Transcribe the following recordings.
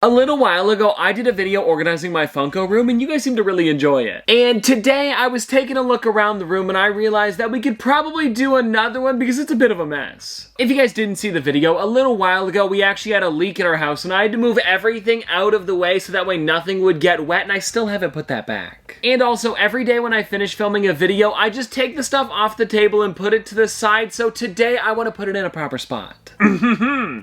A little while ago, I did a video organizing my Funko room, and you guys seem to really enjoy it. And today, I was taking a look around the room, and I realized that we could probably do another one because it's a bit of a mess. If you guys didn't see the video, a little while ago, we actually had a leak in our house, and I had to move everything out of the way so that way nothing would get wet, and I still haven't put that back. And also, every day when I finish filming a video, I just take the stuff off the table and put it to the side, so today, I want to put it in a proper spot.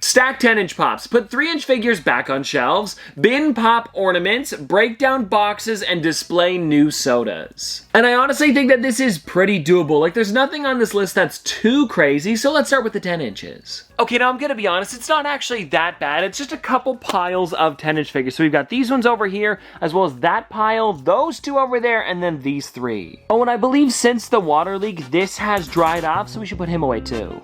Stack 10-inch pops, put 3-inch figures back on shelves, bin pop ornaments, break down boxes, and display new sodas. And I honestly think that this is pretty doable. Like, there's nothing on this list that's too crazy, so let's start with the 10 inches. Okay, now I'm gonna be honest, it's not actually that bad. It's just a couple piles of 10-inch figures. So we've got these ones over here, as well as that pile, those two over there, and then these three. Oh, and I believe since the water leak, this has dried off, so we should put him away too.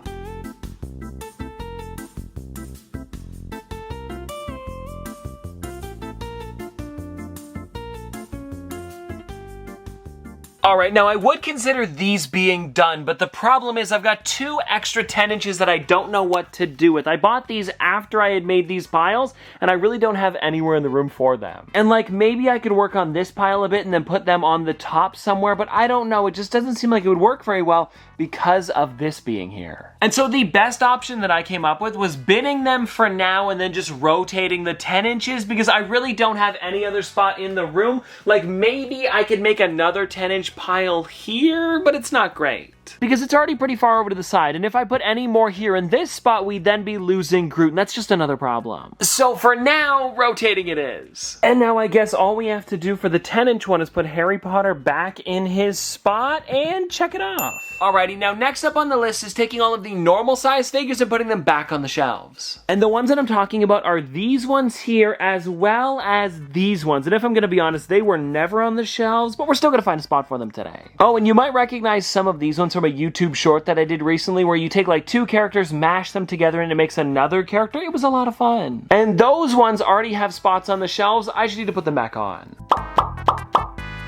Alright, now I would consider these being done, but the problem is I've got 2 extra 10 inches that I don't know what to do with. I bought these after I had made these piles, and I really don't have anywhere in the room for them. And like, maybe I could work on this pile a bit and then put them on the top somewhere, but I don't know. It just doesn't seem like it would work very well because of this being here. And so the best option that I came up with was binning them for now and then just rotating the 10 inches because I really don't have any other spot in the room. Like, maybe I could make another 10-inch pile here, but it's not great. Because it's already pretty far over to the side, and if I put any more here in this spot, we'd then be losing Groot, and that's just another problem. So for now, rotating it is. And now I guess all we have to do for the 10-inch one is put Harry Potter back in his spot and check it off. Alrighty, now next up on the list is taking all of the normal size figures and putting them back on the shelves. And the ones that I'm talking about are these ones here as well as these ones. And if I'm gonna be honest, they were never on the shelves, but we're still gonna find a spot for them today. Oh, and you might recognize some of these ones from a YouTube short that I did recently where you take like 2 characters, mash them together, and it makes another character. It was a lot of fun. And those ones already have spots on the shelves. I just need to put them back on.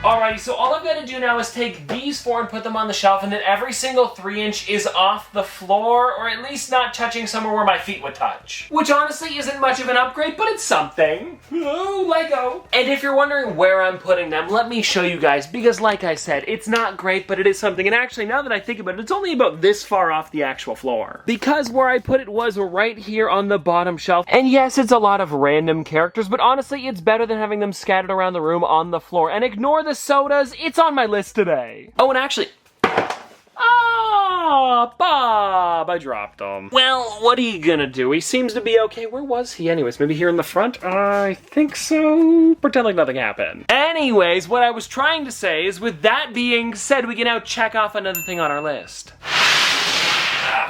Alrighty, so all I've got to do now is take these 4 and put them on the shelf, and then every single 3-inch is off the floor, or at least not touching somewhere where my feet would touch. Which honestly isn't much of an upgrade, but it's something. Oh, Lego! And if you're wondering where I'm putting them, let me show you guys, because like I said, it's not great, but it is something. And actually, now that I think about it, it's only about this far off the actual floor. Because where I put it was right here on the bottom shelf. And yes, it's a lot of random characters, but honestly, it's better than having them scattered around the room on the floor. And ignore the sodas, it's on my list today. Oh, and actually, Bob, I dropped him. Well, what are you gonna do? He seems to be okay. Where was he anyways? Maybe here in the front? I think so. Pretend like nothing happened. Anyways, what I was trying to say is with that being said, we can now check off another thing on our list.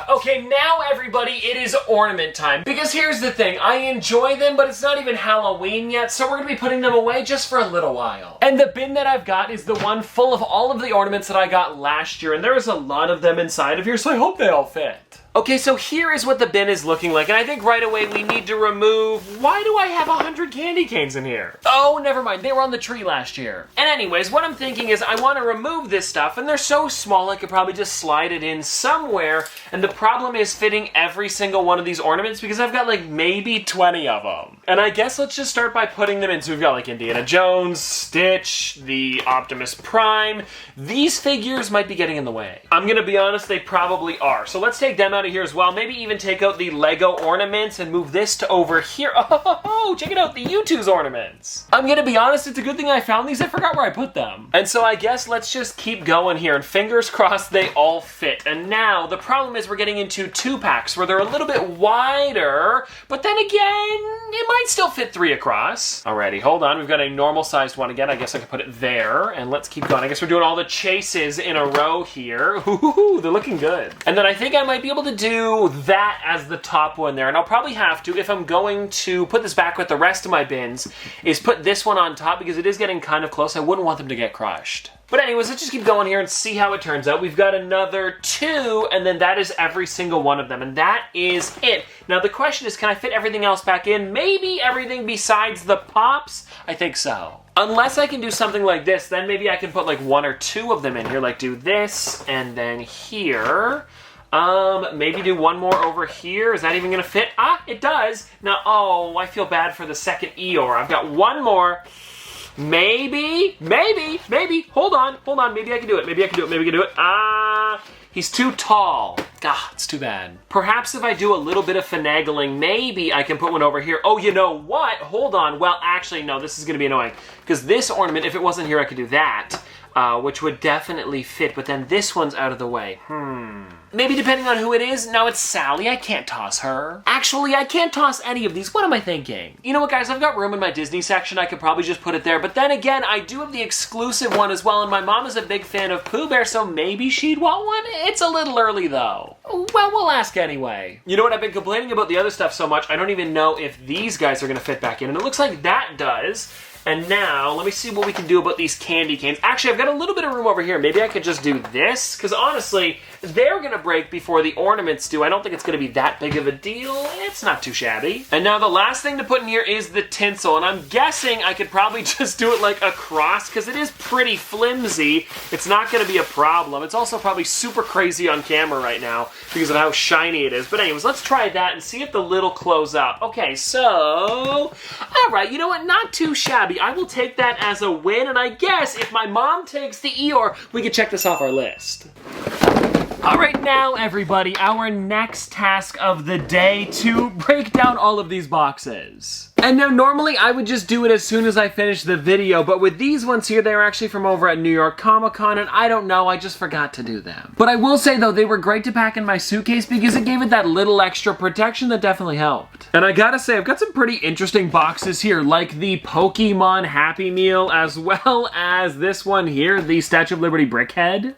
Okay, now everybody, it is ornament time. Because here's the thing, I enjoy them, but it's not even Halloween yet, so we're gonna be putting them away just for a little while. And the bin that I've got is the one full of all of the ornaments that I got last year, and there is a lot of them inside of here, so I hope they all fit. Okay, so here is what the bin is looking like, and I think right away we need to remove... Why do I have 100 candy canes in here? Oh, never mind, they were on the tree last year. And anyways, what I'm thinking is I want to remove this stuff, and they're so small I could probably just slide it in somewhere, and the problem is fitting every single one of these ornaments because I've got like maybe 20 of them. And I guess let's just start by putting them in. So we've got like Indiana Jones, Stitch, the Optimus Prime. These figures might be getting in the way. I'm gonna be honest, they probably are. So let's take them out of here as well. Maybe even take out the Lego ornaments and move this to over here. Oh, check it out, the U2's ornaments. I'm gonna be honest, it's a good thing I found these. I forgot where I put them. And so I guess let's just keep going here and fingers crossed they all fit. And now the problem is we're getting into 2-packs where they're a little bit wider, but then again, it might still fit 3 across. Alrighty, hold on. We've got a normal sized one again. I guess I can put it there, and let's keep going. I guess we're doing all the chases in a row here. Ooh, they're looking good. And then I think I might be able to do that as the top one there, and I'll probably have to, if I'm going to put this back with the rest of my bins, is put this one on top because it is getting kind of close. I wouldn't want them to get crushed. But anyways, let's just keep going here and see how it turns out. We've got another 2, and then that is every single one of them, and that is it. Now the question is, can I fit everything else back in? Maybe everything besides the pops? I think so. Unless I can do something like this, then maybe I can put like 1 or 2 of them in here, like do this, and then here. Maybe do one more over here. Is that even gonna fit? Ah, it does. Now, oh, I feel bad for the second Eeyore. I've got one more. Maybe. Hold on. Maybe I can do it. He's too tall. God, it's too bad. Perhaps if I do a little bit of finagling, maybe I can put one over here. Oh, you know what? Hold on. Well, actually, no, this is gonna be annoying. Because this ornament, if it wasn't here, I could do that. Which would definitely fit, but then this one's out of the way. Maybe depending on who it is. No, it's Sally. I can't toss her. Actually, I can't toss any of these. What am I thinking? You know what, guys? I've got room in my Disney section. I could probably just put it there. But then again, I do have the exclusive one as well, and my mom is a big fan of Pooh Bear, so maybe she'd want one? It's a little early, though. Well, we'll ask anyway. You know what? I've been complaining about the other stuff so much, I don't even know if these guys are going to fit back in, and it looks like that does. And now, let me see what we can do about these candy canes. Actually, I've got a little bit of room over here. Maybe I could just do this, because honestly, they're gonna break before the ornaments do. I don't think it's gonna be that big of a deal. It's not too shabby. And now the last thing to put in here is the tinsel, and I'm guessing I could probably just do it like across, because it is pretty flimsy. It's not gonna be a problem. It's also probably super crazy on camera right now, because of how shiny it is. But anyways, let's try that and see if the lid will close up. Okay, so, all right, you know what? Not too shabby. I will take that as a win, and I guess if my mom takes the Eeyore, we can check this off our list. All right, now everybody, our next task of the day to break down all of these boxes. And now normally I would just do it as soon as I finish the video, but with these ones here, they're actually from over at New York Comic Con, and I don't know, I just forgot to do them. But I will say though, they were great to pack in my suitcase because it gave it that little extra protection that definitely helped. And I gotta say, I've got some pretty interesting boxes here, like the Pokemon Happy Meal, as well as this one here, the Statue of Liberty Brickhead.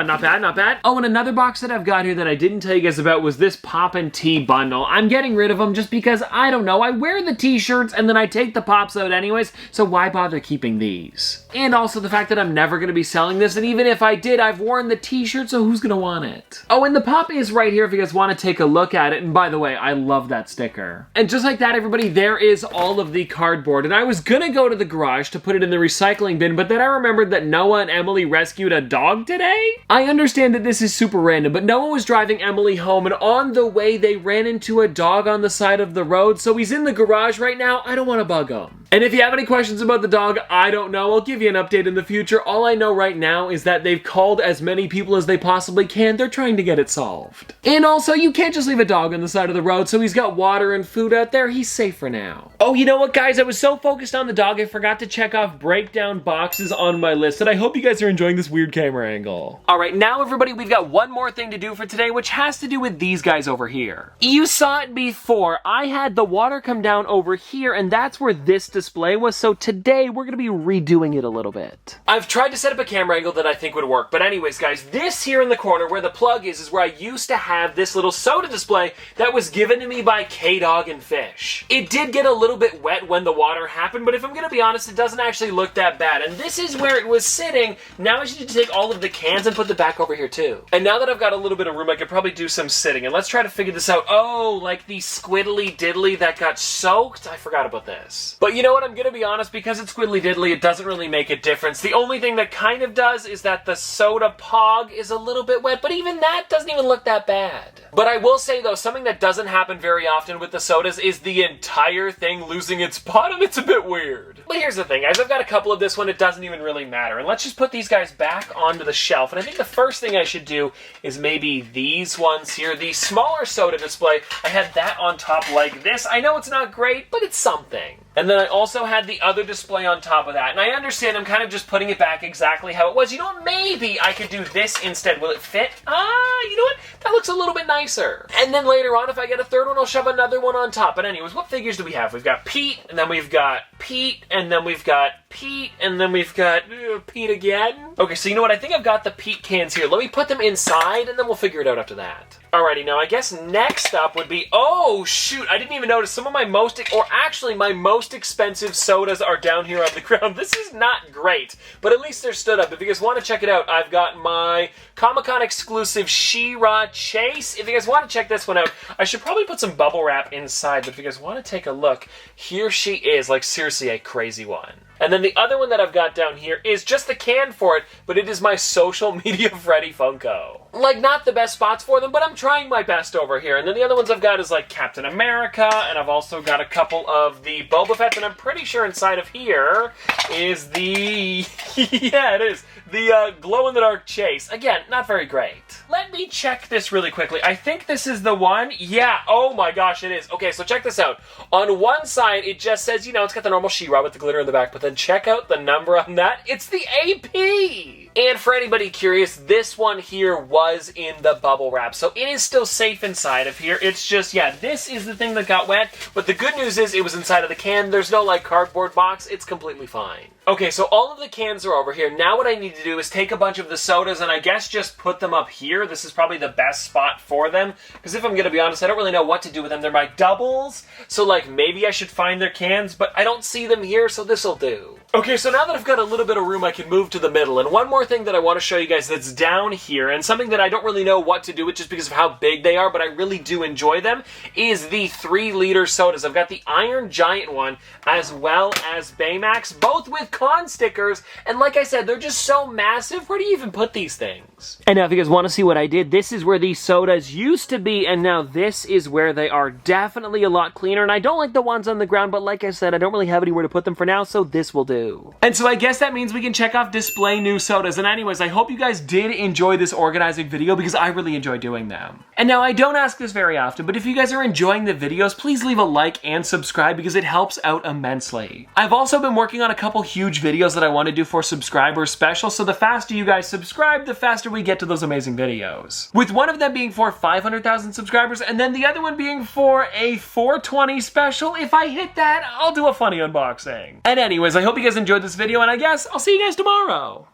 Not bad, not bad. Oh, and another box that I've got here that I didn't tell you guys about was this Pop and Tea bundle. I'm getting rid of them just because, I don't know, I wear the t-shirts and then I take the pops out anyways, so why bother keeping these? And also the fact that I'm never gonna be selling this, and even if I did, I've worn the t-shirt, so who's gonna want it? Oh, and the pop is right here if you guys wanna take a look at it, and by the way, I love that sticker. And just like that, everybody, there is all of the cardboard, and I was gonna go to the garage to put it in the recycling bin, but then I remembered that Noah and Emily rescued a dog today? I understand that this is super random, but Noah was driving Emily home, and on the way, they ran into a dog on the side of the road, so he's in the garage right now. I don't want to bug him. And if you have any questions about the dog, I don't know. I'll give you an update in the future. All I know right now is that they've called as many people as they possibly can. They're trying to get it solved. And also, you can't just leave a dog on the side of the road, so he's got water and food out there. He's safe for now. Oh, you know what, guys? I was so focused on the dog, I forgot to check off breakdown boxes on my list, and I hope you guys are enjoying this weird camera angle. All right, now everybody, we've got one more thing to do for today, which has to do with these guys over here. You saw it before. I had the water come down over here, and that's where this display was, so today we're gonna be redoing it a little bit. I've tried to set up a camera angle that I think would work, but anyways, guys, this here in the corner where the plug is where I used to have this little soda display that was given to me by K-Dog and Fish. It did get a little bit wet when the water happened, but if I'm gonna be honest, it doesn't actually look that bad, and this is where it was sitting. Now I just need to take all of the cans and put them back over here too. And now that I've got a little bit of room, I could probably do some sitting, and let's try to figure this out. Oh, like the squiddly diddly that got soaked? I forgot about this. But you know what, I'm gonna be honest, because it's squiddly diddly, it doesn't really make a difference. The only thing that kind of does is that the soda pog is a little bit wet, but even that doesn't even look that bad. But I will say though, something that doesn't happen very often with the sodas is the entire thing losing its bottom. It's a bit weird. But here's the thing, guys, I've got a couple of this one, it doesn't even really matter. And let's just put these guys back onto the shelf. And I think the first thing I should do is maybe these ones here, the smaller soda display. I had that on top like this. I know it's not great, but it's something. And then I also had the other display on top of that. And I understand I'm kind of just putting it back exactly how it was. You know what? Maybe I could do this instead. Will it fit? You know what? That looks a little bit nicer. And then later on, if I get a third one, I'll shove another one on top. But anyways, what figures do we have? We've got Pete, and then we've got Pete, and then we've got Pete, and then we've got Pete again. Okay, so you know what? I think I've got the Pete cans here. Let me put them inside, and then we'll figure it out after that. Alrighty, now I guess next up would be, oh shoot, I didn't even notice some of my most, or actually my most expensive sodas are down here on the ground. This is not great, but at least they're stood up. If you guys want to check it out, I've got my Comic-Con exclusive She-Ra Chase. If you guys want to check this one out, I should probably put some bubble wrap inside, but if you guys want to take a look, here she is, like seriously a crazy one. And then the other one that I've got down here is just the can for it, but it is my social media Freddy Funko. Like, not the best spots for them, but I'm trying my best over here. And then the other ones I've got is like Captain America, and I've also got a couple of the Boba Fett, and I'm pretty sure inside of here is the... yeah, it is. The glow-in-the-dark Chase. Again, not very great. Let me check this really quickly. I think this is the one. Yeah, oh my gosh, it is. Okay, so check this out. On one side, it just says, you know, it's got the normal She-Ra with the glitter in the back, but then check out the number on that. It's the AP! And for anybody curious, this one here was in the bubble wrap, so it is still safe inside of here. It's just, yeah, this is the thing that got wet, but the good news is it was inside of the can. There's no, like, cardboard box. It's completely fine. Okay, so all of the cans are over here. Now what I need to do is take a bunch of the sodas and I guess just put them up here. This is probably the best spot for them, because if I'm gonna be honest, I don't really know what to do with them. They're my doubles, so, like, maybe I should find their cans, but I don't see them here, so this'll do. Okay, so now that I've got a little bit of room, I can move to the middle. And one more thing that I want to show you guys that's down here, and something that I don't really know what to do with just because of how big they are, but I really do enjoy them, is the 3-liter sodas. I've got the Iron Giant one, as well as Baymax, both with con stickers. And like I said, they're just so massive. Where do you even put these things? And now if you guys want to see what I did, this is where these sodas used to be, and now this is where they are. Definitely a lot cleaner, and I don't like the ones on the ground, but like I said, I don't really have anywhere to put them for now, so this will do. And so I guess that means we can check off display new sodas. And anyways, I hope you guys did enjoy this organizing video because I really enjoy doing them. And now I don't ask this very often, but if you guys are enjoying the videos, please leave a like and subscribe because it helps out immensely. I've also been working on a couple huge videos that I want to do for subscribers special, so the faster you guys subscribe, the faster we get to those amazing videos. With one of them being for 500,000 subscribers, and then the other one being for a 420 special. If I hit that, I'll do a funny unboxing. And anyways, I hope you guys enjoyed this video, and I guess I'll see you guys tomorrow.